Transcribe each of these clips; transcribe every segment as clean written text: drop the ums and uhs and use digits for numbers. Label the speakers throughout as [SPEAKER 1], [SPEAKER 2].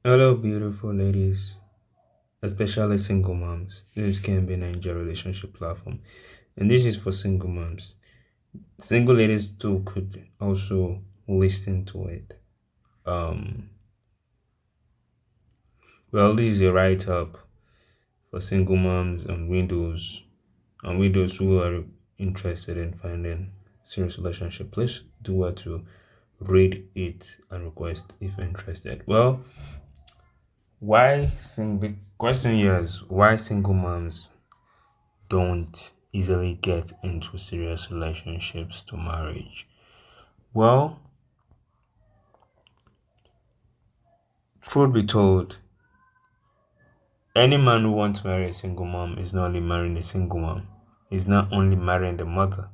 [SPEAKER 1] Hello, beautiful ladies, especially single moms. This can be Naija relationship platform, and this is for single moms. Single ladies too could also listen to it. Um, well, this is a write up for single moms and widows who are interested in finding serious relationship. Please do what to read it and request if interested. Well, why single? Question here is why single moms don't easily get into serious relationships to marriage? Well, truth be told, any man who wants to marry a single mom is not only marrying a single mom, he's not only marrying the mother.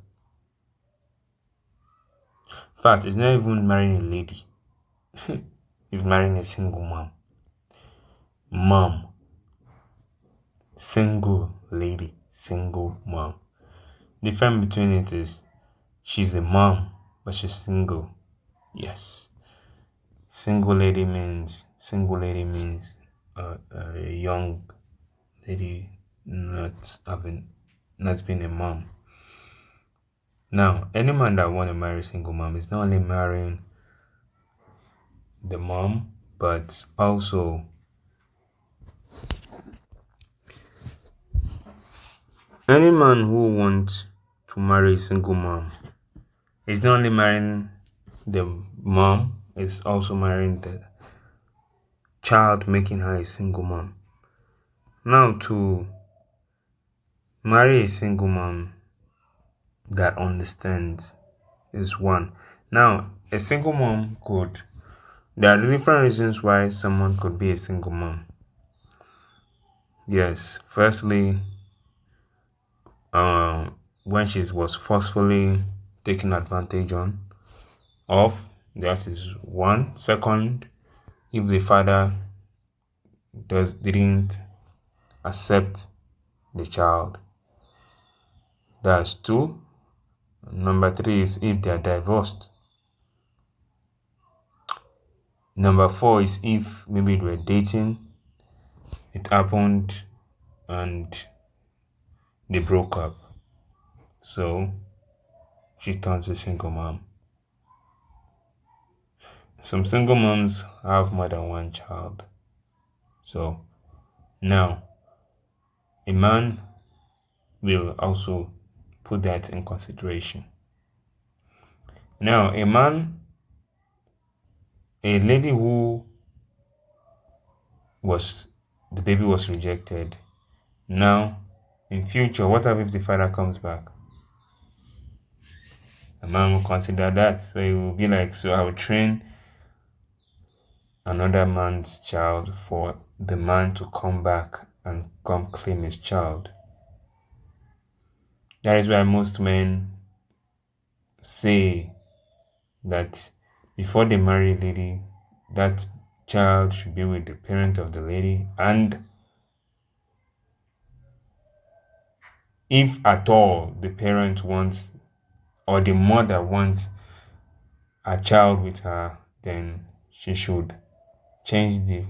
[SPEAKER 1] In fact, he's not even marrying a lady, he's marrying a single mom. Mom, single lady, single mom. The difference between it is she's a mom, but she's single. Yes. Single lady means a young lady not being a mom. Now, any man that want to marry a single mom is not only marrying the mom, but also any man who wants to marry a single mom is not only marrying the mom, is also marrying the child, making her a single mom. Now, to marry a single mom that understands is one. Now, a single mom could, there are different reasons why someone could be a single mom. Yes, firstly, when she was forcefully taken advantage of, that is one. Second, if the father didn't accept the child, that's two. Number three is if they are divorced. Number four is if maybe they were dating, it happened, and they broke up. So she turns a single mom. Some single moms have more than one child. So now a man will also put that in consideration. Now a lady who was the baby was rejected. Now in future, what if the father comes back? A man will consider that. So he will be like, so I will train another man's child for the man to come back and come claim his child. That is why most men say that before they marry a lady, that child should be with the parent of the lady, and if at all the parent wants or the mother wants a child with her, then she should change the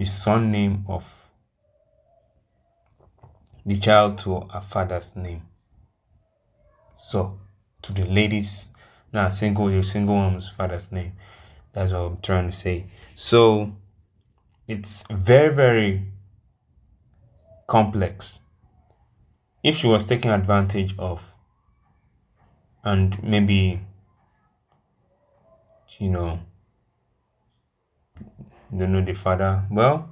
[SPEAKER 1] son name of the child to her father's name. So to the ladies, now your single mom's father's name. That's what I'm trying to say. So it's very, very complex. If she was taken advantage of and maybe, you know, you don't know the father, well,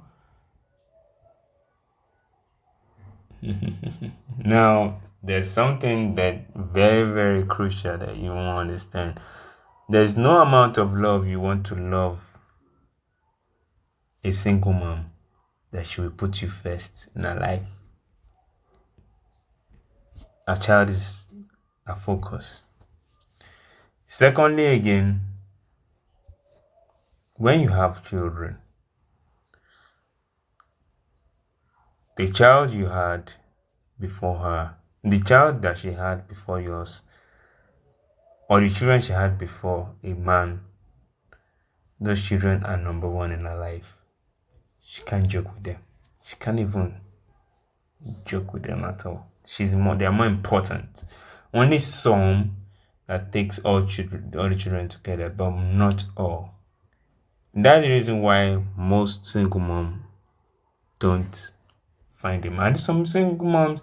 [SPEAKER 1] now there's something that very, very crucial that you won't understand. There's no amount of love you want to love a single mom that she will put you first in her life. A child is a focus. Secondly, again, when you have children, the child you had before her, the child that she had before yours, or the children she had before a man, those children are number one in her life. She can't joke with them. She can't even joke with them at all. They are more important. Only some that takes all the children together, but not all. And that's the reason why most single moms don't find a man. Some single moms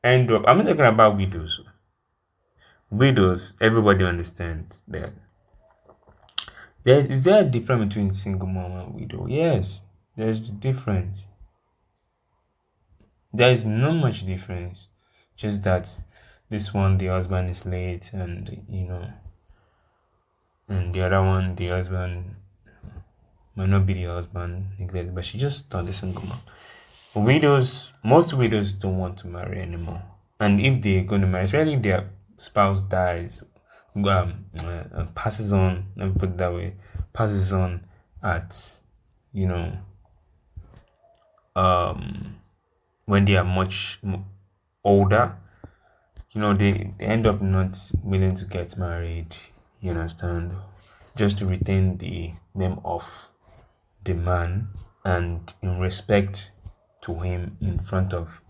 [SPEAKER 1] end up. I'm not talking about widows. Widows, everybody understands that. Is there a difference between single mom and widow? Yes, there's the difference. There is not much difference. Just that this one, the husband is late, and and the other one, the husband might not be the husband neglect, but she just turned a single mom. Most widows don't want to marry anymore, and if they're going to marry, especially if their spouse dies, passes on. Let me put it that way, passes on at you know when they are much older. They end up not willing to get married. You understand? Just to retain the name of the man and in respect to him in front of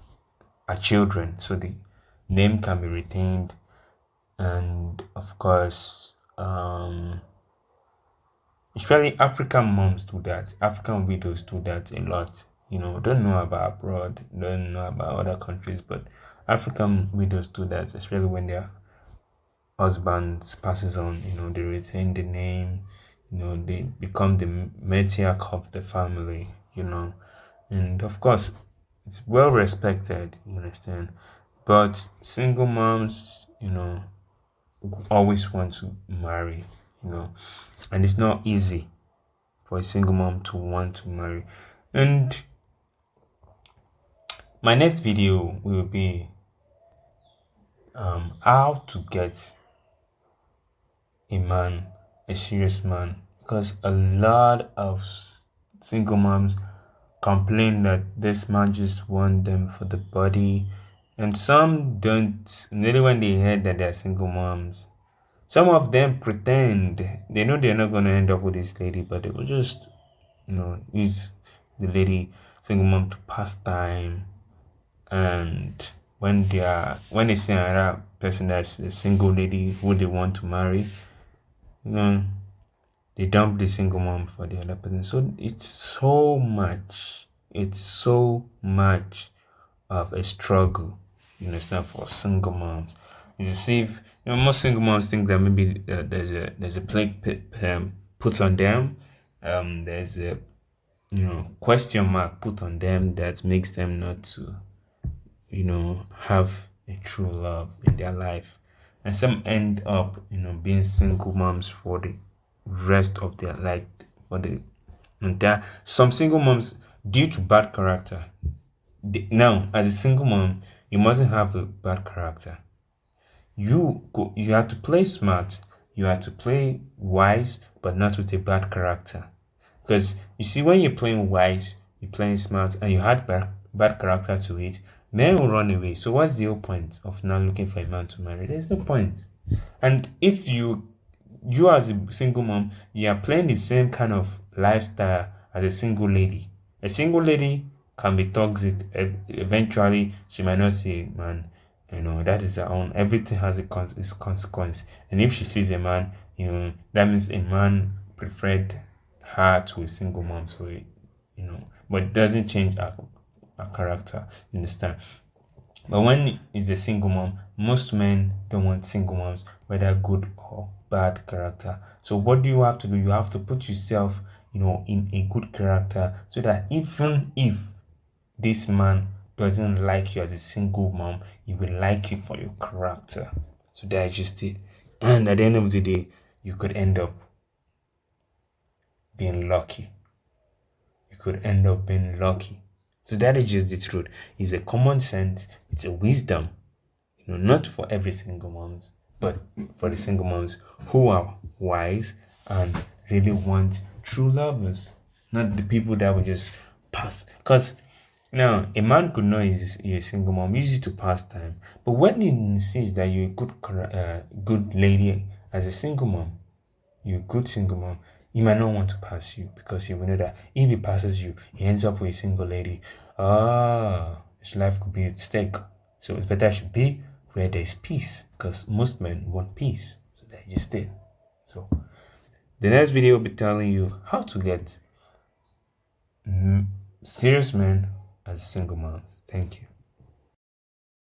[SPEAKER 1] our children, so the name can be retained. And of course, especially African moms do that. African widows do that a lot. Don't know about abroad, don't know about other countries, but African widows do that, especially when their husband passes on. They retain the name. They become the matriarch of the family. And of course, it's well respected. You understand, but single moms, always want to marry. And it's not easy for a single mom to want to marry. And my next video will be how to get a man, a serious man, because a lot of single moms complain that this man just want them for the body, and some don't. Really, when they hear that they're single moms, some of them pretend they know they're not going to end up with this lady, but they will just use the lady single mom to pass time. And when they see another person that's a single lady who they want to marry, they dump the single mom for the other person. So it's so much of a struggle, for single moms. It's as if most single moms think that maybe there's a plague put on them. There's a question mark put on them that makes them not to have a true love in their life. And some end up being single moms for the rest of their life, for the entire. Some single moms, due to bad character. Now, as a single mom, you mustn't have a bad character. You have to play smart, you have to play wise, but not with a bad character. Because you see, when you're playing wise, you're playing smart, and you had bad character to it, men will run away. So what's the whole point of not looking for a man to marry? There's no point. And if you as a single mom, you are playing the same kind of lifestyle as a single lady. A single lady can be toxic. Eventually, she might not see a man. That is her own. Everything has its consequence. And if she sees a man, that means a man preferred her to a single mom. So, but it doesn't change her character. You understand? But when it's a single mom, most men don't want single moms, whether good or bad character. So what do you have to do? You have to put yourself, in a good character, so that even if this man doesn't like you as a single mom, he will like you for your character. So that's just it. And at the end of the day, you could end up being lucky. So that is just the truth. It's a common sense. It's a wisdom. Not for every single moms, but for the single moms who are wise and really want true lovers, not the people that will just pass. Because now a man could know you're a single mom, use it to pass time. But when he sees that you're a good lady as a single mom, you're a good single mom, He might not want to pass you because he will know that if he passes you, he ends up with a single lady. His life could be at stake. So it's better should be where there's peace because most men want peace. So they just stay. So the next video will be telling you how to get serious men as single moms. Thank you.